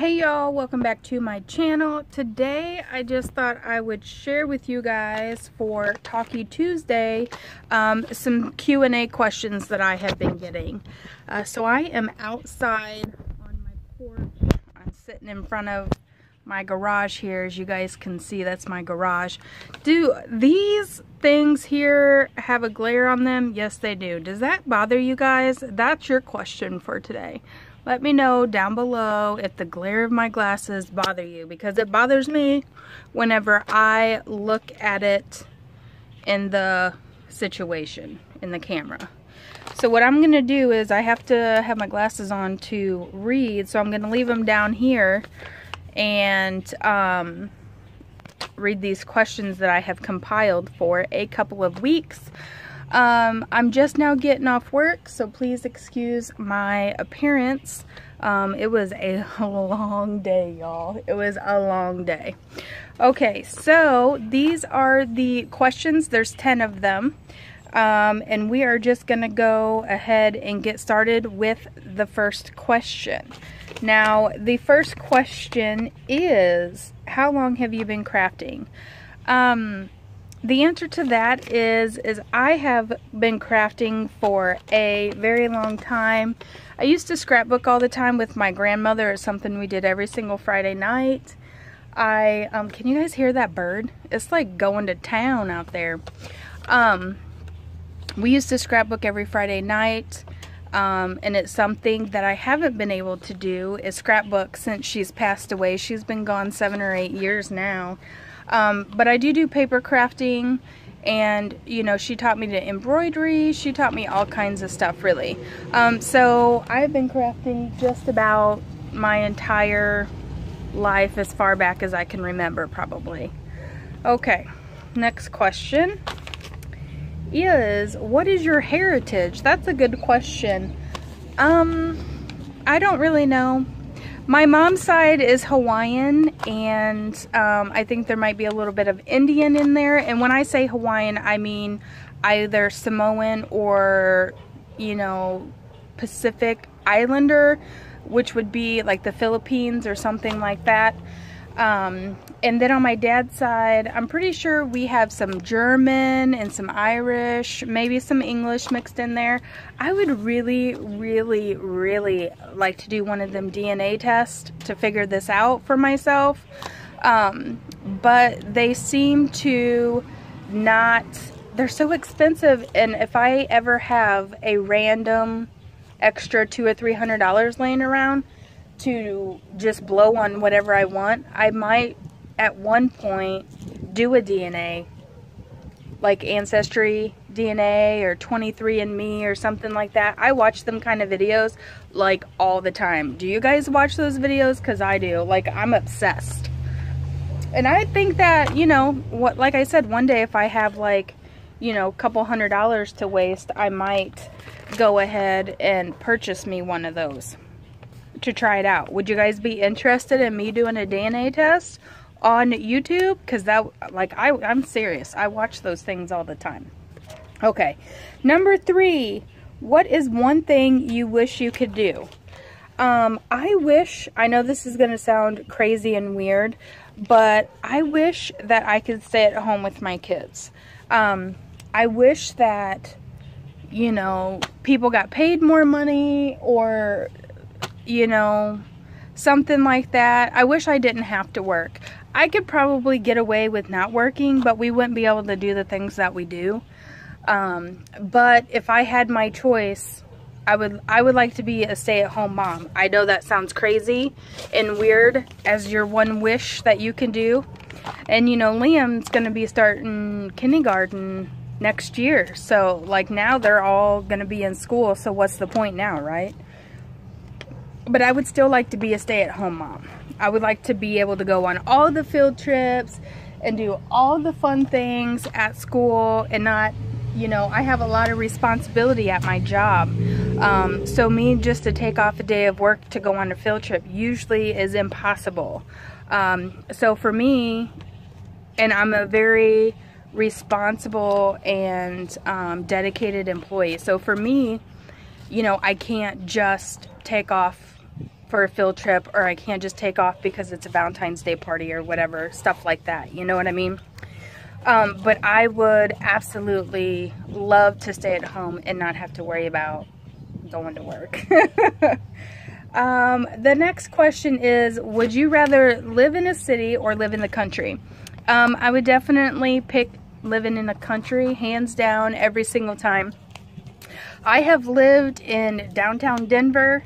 Hey y'all, welcome back to my channel. Today I just thought I would share with you guys for Talkie Tuesday some Q A questions that I have been getting. So I am outside on my porch. I'm sitting in front of my garage here. As you guys can see, that's my garage. Do these things here have a glare on them? Yes, they do. Does that bother you guys? That's your question for today. Let me know down below if the glare of my glasses bother you, because it bothers me whenever I look at it in the situation, in the camera. So what I'm going to do is I have to have my glasses on to read, so I'm going to leave them down here and read these questions that I have compiled for a couple of weeks. I'm just now getting off work, so please excuse my appearance. It was a long day, y'all. It was a long day. Okay, so these are the questions. There's 10 of them. And we are just going to go ahead and get started with the first question. Now, the first question is, how long have you been crafting? The answer to that is I have been crafting for a very long time. I used to scrapbook all the time with my grandmother. It's something we did every single Friday night. Can you guys hear that bird? It's like going to town out there. We used to scrapbook every Friday night. And it's something that I haven't been able to do is scrapbook since she's passed away. She's been gone 7 or 8 years now. But I do paper crafting, and you know, she taught me to embroidery. She taught me all kinds of stuff, really. So I've been crafting just about my entire life, as far back as I can remember, probably. Okay, next question is, what is your heritage? That's a good question. I don't really know. My mom's side is Hawaiian, and I think there might be a little bit of Indian in there. And when I say Hawaiian, I mean either Samoan or, you know, Pacific Islander, which would be like the Philippines or something like that. And then on my dad's side, I'm pretty sure we have some German and some Irish, maybe some English mixed in there. I would really, really, really like to do one of them DNA tests to figure this out for myself. But they seem to not, they're so expensive. And if I ever have a random extra $200 or $300 laying around to just blow on whatever I want, I might at one point do a DNA, like Ancestry DNA or 23andMe or something like that. I watch them kind of videos like all the time. Do you guys watch those videos? Because I do. Like, I'm obsessed. And I think that, you know, what, like I said, one day if I have, like, you know, a couple $100 to waste, I might go ahead and purchase me one of those to try it out. Would you guys be interested in me doing a DNA test on YouTube? Because that, like, I'm serious. I watch those things all the time. Okay, number 3, what is one thing you wish you could do? I wish, I know this is going to sound crazy and weird, but I wish that I could stay at home with my kids. I wish that, you know, people got paid more money, or, you know, something like that. I wish I didn't have to work. I could probably get away with not working, but we wouldn't be able to do the things that we do. But if I had my choice, I would like to be a stay-at-home mom. I know that sounds crazy and weird as your one wish that you can do. And you know, Liam's gonna be starting kindergarten next year. So like, now they're all gonna be in school, so what's the point now, right? But I would still like to be a stay-at-home mom. I would like to be able to go on all the field trips and do all the fun things at school, and not, you know, I have a lot of responsibility at my job. So me just to take off a day of work to go on a field trip usually is impossible. So for me, and I'm a very responsible and dedicated employee. So for me, you know, I can't just take off for a field trip, or I can't just take off because it's a Valentine's Day party or whatever, stuff like that, you know what I mean? But I would absolutely love to stay at home and not have to worry about going to work. The next question is, would you rather live in a city or live in the country? I would definitely pick living in the country, hands down, every single time. I have lived in downtown Denver.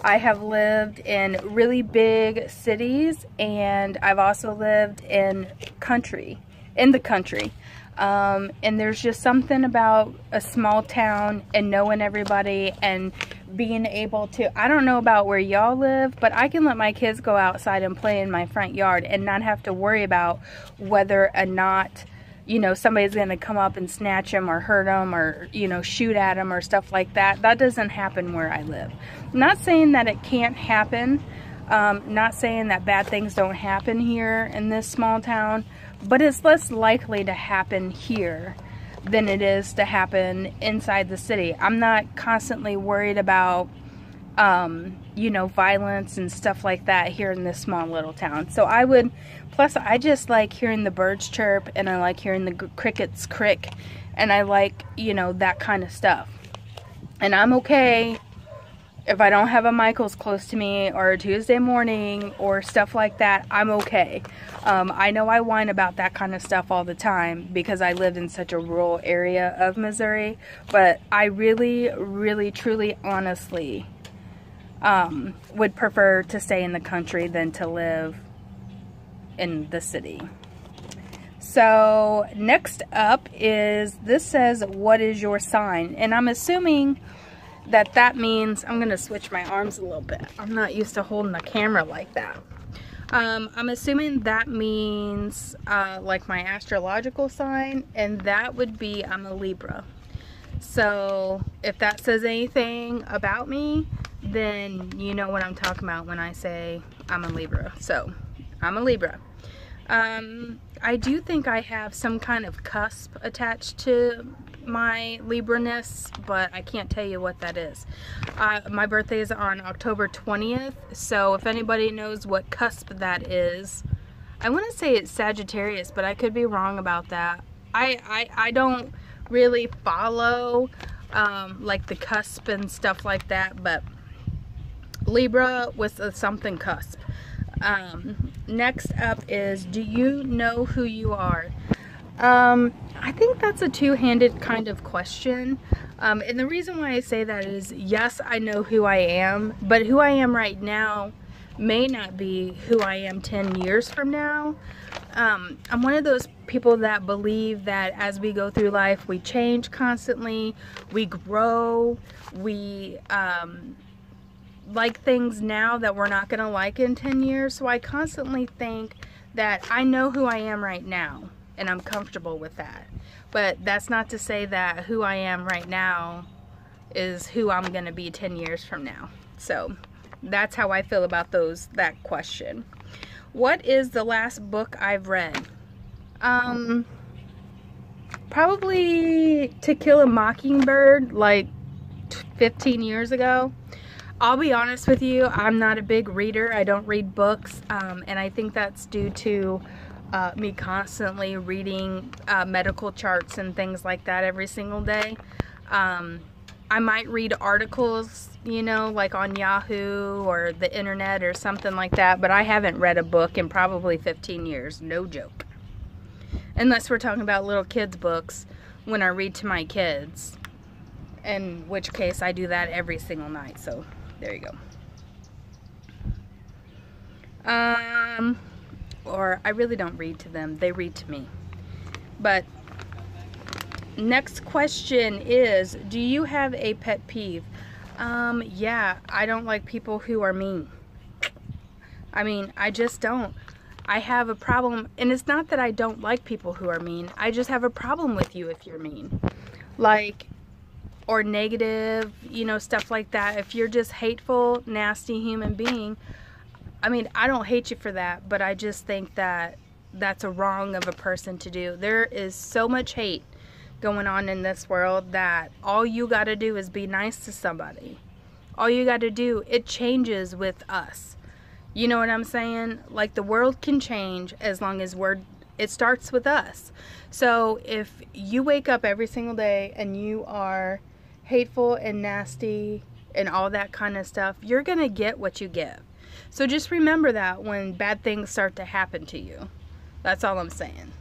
I have lived in really big cities, and I've also lived in the country. And there's just something about a small town and knowing everybody and being able to, I don't know about where y'all live, but I can let my kids go outside and play in my front yard and not have to worry about whether or not, you know, somebody's going to come up and snatch them or hurt them or, you know, shoot at them or stuff like that. That doesn't happen where I live. Not saying that it can't happen. Not saying that bad things don't happen here in this small town, but it's less likely to happen here than it is to happen inside the city. I'm not constantly worried about, you know, violence and stuff like that here in this small little town. So I would, plus I just like hearing the birds chirp, and I like hearing the crickets crick, and I like, you know, that kind of stuff. And I'm okay if I don't have a Michael's close to me or a Tuesday morning or stuff like that. I'm okay. I know I whine about that kind of stuff all the time because I live in such a rural area of Missouri, but I really, really, truly, honestly would prefer to stay in the country than to live in the city. So next up is, this says, what is your sign? And I'm assuming that means, I'm gonna switch my arms a little bit. I'm not used to holding the camera like that. I'm assuming that means like my astrological sign, and that would be, I'm a Libra. So if that says anything about me, then you know what I'm talking about when I say I'm a Libra. So I'm a Libra. I do think I have some kind of cusp attached to my Libra-ness, but I can't tell you what that is. My birthday is on October 20th, so if anybody knows what cusp that is, I want to say it's Sagittarius, but I could be wrong about that. I don't really follow like the cusp and stuff like that, but Libra with a something cusp. Next up is, do you know who you are? I think that's a two-handed kind of question. And the reason why I say that is, yes, I know who I am, but who I am right now may not be who I am 10 years from now. I'm one of those people that believe that as we go through life, we change constantly, we grow, we like things now that we're not going to like in 10 years. So I constantly think that I know who I am right now, and I'm comfortable with that. But that's not to say that who I am right now is who I'm going to be 10 years from now. So that's how I feel about that question. What is the last book I've read? Probably To Kill a Mockingbird, like 15 years ago. I'll be honest with you, I'm not a big reader. I don't read books, and I think that's due to me constantly reading medical charts and things like that every single day. I might read articles, you know, like on Yahoo or the internet or something like that, but I haven't read a book in probably 15 years, no joke. Unless we're talking about little kids' books when I read to my kids, in which case I do that every single night, so there you go. Or I really don't read to them, they read to me. But next question is, do you have a pet peeve? Yeah, I don't like people who are mean. I mean, I just don't. I have a problem, and it's not that I don't like people who are mean, I just have a problem with you if you're mean. Like, or negative, you know, stuff like that. If you're just hateful, nasty human being, I mean, I don't hate you for that, but I just think that that's a wrong of a person to do. There is so much hate going on in this world that all you gotta do is be nice to somebody. All you got to do, it changes with us. You know what I'm saying? Like, the world can change as long as it starts with us. So if you wake up every single day and you are hateful and nasty and all that kind of stuff, you're gonna get what you give. So just remember that when bad things start to happen to you. That's all I'm saying.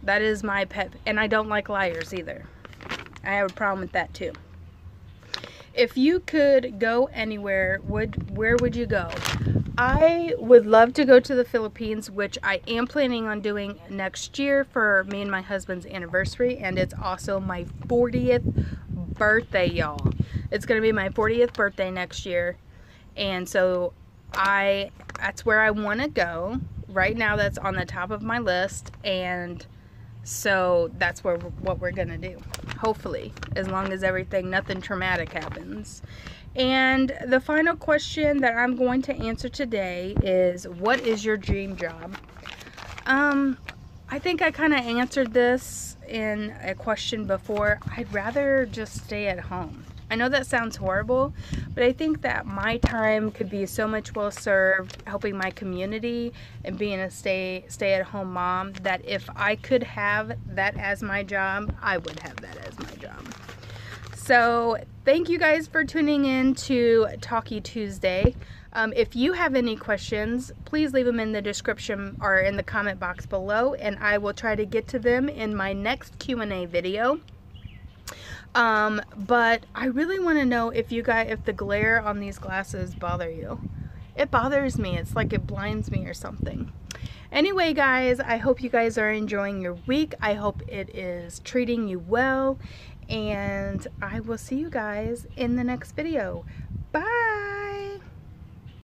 That is my pet, and I don't like liars either. I have a problem with that too. If you could go anywhere, where would you go? I would love to go to the Philippines, which I am planning on doing next year for me and my husband's anniversary, and it's also my 40th birthday, y'all. It's gonna be my 40th birthday next year, and so that's where I want to go. Right now, that's on the top of my list, and so that's what we're gonna do, hopefully, as long as nothing traumatic happens. And the final question that I'm going to answer today is, what is your dream job? I think I kind of answered this in a question before. I'd rather just stay at home. I know that sounds horrible, but I think that my time could be so much well served helping my community and being a stay-at-home mom, that if I could have that as my job, I would have that as my job. So thank you guys for tuning in to Talkie Tuesday. If you have any questions, please leave them in the description or in the comment box below, and I will try to get to them in my next Q&A video. But I really want to know if the glare on these glasses bother you. It bothers me. It's like it blinds me or something. Anyway, guys, I hope you guys are enjoying your week. I hope it is treating you well, and I will see you guys in the next video. Bye!